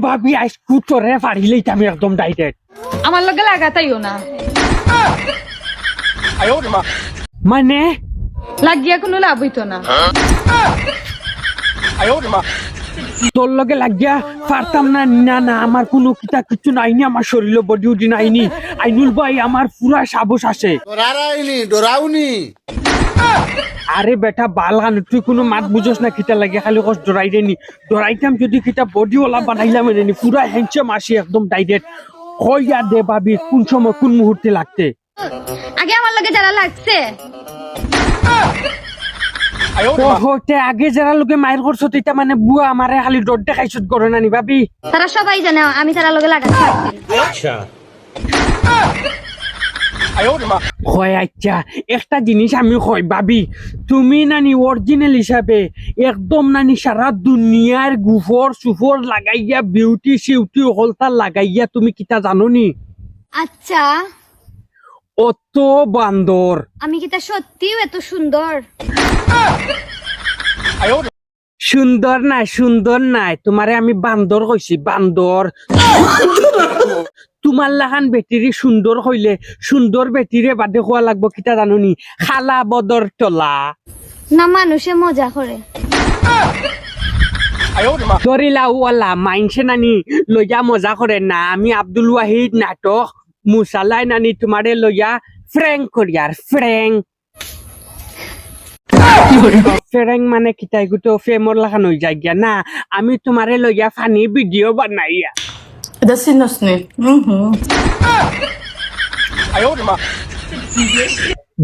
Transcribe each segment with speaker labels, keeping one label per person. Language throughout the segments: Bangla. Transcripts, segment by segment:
Speaker 1: ভাবি আজকু তোরে পারিলেই আমি একদম ডাইরেক্ট
Speaker 2: আমার লগে লাগাতাইও না
Speaker 1: মানে
Speaker 2: লাগিয়া কোনো লাভ হইতো না
Speaker 1: তোর লগে লাগিয়া পারতাম না না না আমার কোনো কিতা কিছু নাইনি আমার শরীরে বডি উডি নাইনি আইনুল ভাই আমার পুরা সাবস আছে
Speaker 3: ডরাউনি
Speaker 1: আরে বেটা বালগান তুই কোনো মাত বুঝোস না কিতা লাগে খালি কস ডরাই রেনি ডরাইতাম যদি কিতা বডি ওলা বানাইলাম রেনি পুরা হ্যান্ডসাম আসি একদম ডাইরেক্ট কইয়া দে ভাবি কোন সময় কোন মুহূর্তে লাগতে
Speaker 2: আগে আমার লগে যারা লাগছে
Speaker 1: হতে আগে যারা লোকে মায়ের করছো এটা মানে বুয়া আমারে খালি ডর দেখাইছত করে নানি ভাবি
Speaker 2: তারা সবাই জানে আমি তারা লগে লাগাচ্ছি
Speaker 1: হয় আচ্ছা একটা জিনিস আমি কই ভাবি তুমি নানি অরিজিনাল হিসাবে একদম নানি সারা দুনিয়ার গুফর সুফর লাগাইয়া বিউটি সিউটি হলতা লাগাইয়া তুমি কিতা জানো নি
Speaker 2: আচ্ছা
Speaker 1: অত বান্দর
Speaker 2: আমি কি তা সত্যিও এত সুন্দর
Speaker 1: সুন্দর নাই তোমারে আমি বান্দর কইছি বান্দর তোমার লাগান বেটিরি সুন্দর হইলে সুন্দর বেটিরে বাদে খোয়া লাগবো কিতা জানো নি খালা বদর তলা
Speaker 2: না মানুষে মজা করে
Speaker 1: ধরিলা ওয়ালা মাইনসে নানি লইয়া মজা করে না আমি আব্দুল ওয়াহিদ নাটক মুসালাই নানি তোমারে লইয়া ফ্র্যাঙ্ক করিয়ার ফ্র্যাঙ্ক মানে কিতা এগুতো ফেমর লাগান হয়ে যায় গিয়া না আমি তোমারে লইয়া ফানি ভিডিও বানাইয়া
Speaker 4: ده سن سنين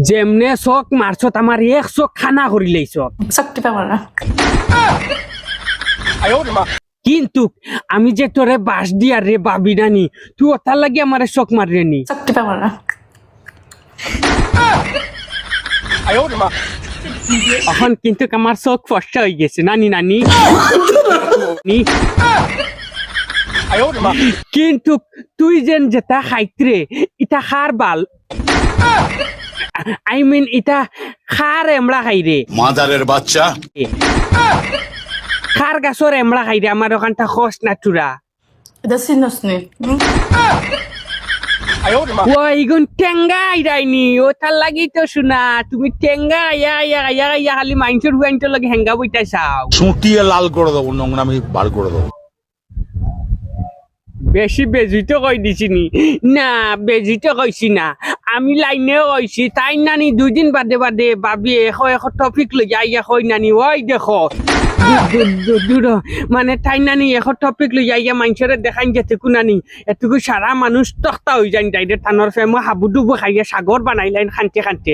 Speaker 1: যেমনে চক মারছত আমার এক চক খানা করি লাইছ
Speaker 4: سكتي بقى مرة
Speaker 1: কিন্তু আমি যে তোরে বাস দিয়া রে বাবি নানি তুই ওটার লাগি আমারে চক মারিনি
Speaker 4: سكتي بقى مرة
Speaker 1: এখন কিন্তু আমার চোখ ফসা হয়ে গেছে নানি নানি কিন্তু তুই যেন যেটা খাইতরে ইটা খার বাল আই মিন ইটা খার এমড়া খাই রে
Speaker 3: মাদারের বাচ্চা
Speaker 1: খার গাছর এমড়া খাই রে আমার ওখানটা খস না চূড়া
Speaker 4: ده سن سنين
Speaker 1: ওইগুন টেঙ্গা আইরাইনি ওটার লাগি তো শোনা তুমি টেঙ্গা ইয়া খালি মাইন্সের হুয়াইন্টর লাগে হেঙ্গা বইটা চাও
Speaker 3: সুটিয়ে লাল করে দেবো নোংরামি বার করে দেবো
Speaker 1: বেশি বেজিতে কই দিছিনি না বেজিতে কইছি না আমি লাইনে কইছি তাই নানি 2 দিন বাদে বাদে ভাবি এখন টপিক লই যাইয়া কই নানি ওই দেখো দূর মানে তাই নানি এখন টপিক লই যাইয়া মানুষের দেখাই যেতে নানি এটুকু সারা মানুষ তক্তা হয়ে যায় ডাইরেক্ট থানোর ফেমো হাবুডুবু খাইয়া সাগর বানাইলেন খানতে খানতে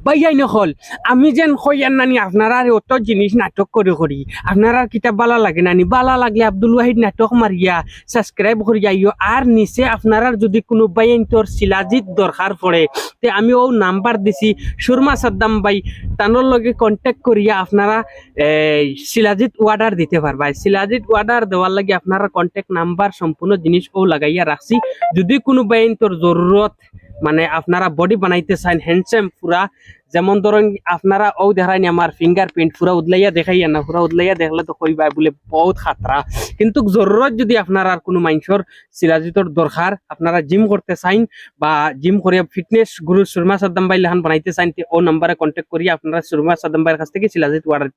Speaker 1: বাইয়াই নহল আমি যেন কইয়ার নানি আপনারা অত জিনিস নাটক করি আপনারা কিতাব বালা লাগে নানি বালা লাগলে আব্দুল ওয়াহিদ নাটক মারিয়া সাবস্ক্রাইব করি যাইও আর নিচে আপনারা যদি কোনো বাইন্তর শিলাজিত দরকার পড়ে তে আমি ও নাম্বার দিছি সুরমা সাদ্দাম ভাই তানোর লগে কন্ট্যাক্ট করিয়া আপনারা শিলাজিত অর্ডার দিতে পারবা শিলাজিত অর্ডার দেওয়ার লাগে আপনারা কন্ট্যাক্ট নাম্বার সম্পূর্ণ জিনিস ও লাগাইয়া রাখছি যদি কোনো বাইন্তর জরুরত মানে আপনারা বডি বানাইতে চান হ্যান্ডসাম পুরা যেমন ধরেন আপনারা ও দেখায়নি আমার ফিঙ্গারপ্রিন্ট পুরা উদলাইয়া দেখাইয়া না পুরা উদলাইয়া দেখলে তো কইবা বলে বহুত খাতরা কিন্তু জরুরত যদি আপনারা আর কোনো মানুষের সিলাজিতর দরকার আপনারা জিম করতে চাইন বা জিম করে ফিটনেস গুরু সুরমা সাদ্দাম ভাই লাহান বানাইতে চাইন ও নাম্বারে কন্ট্যাক্ট করি আপনারা সুরমা সাদ্দাম ভাইয়ের কাছ থেকে সিলাজিত অর্ডার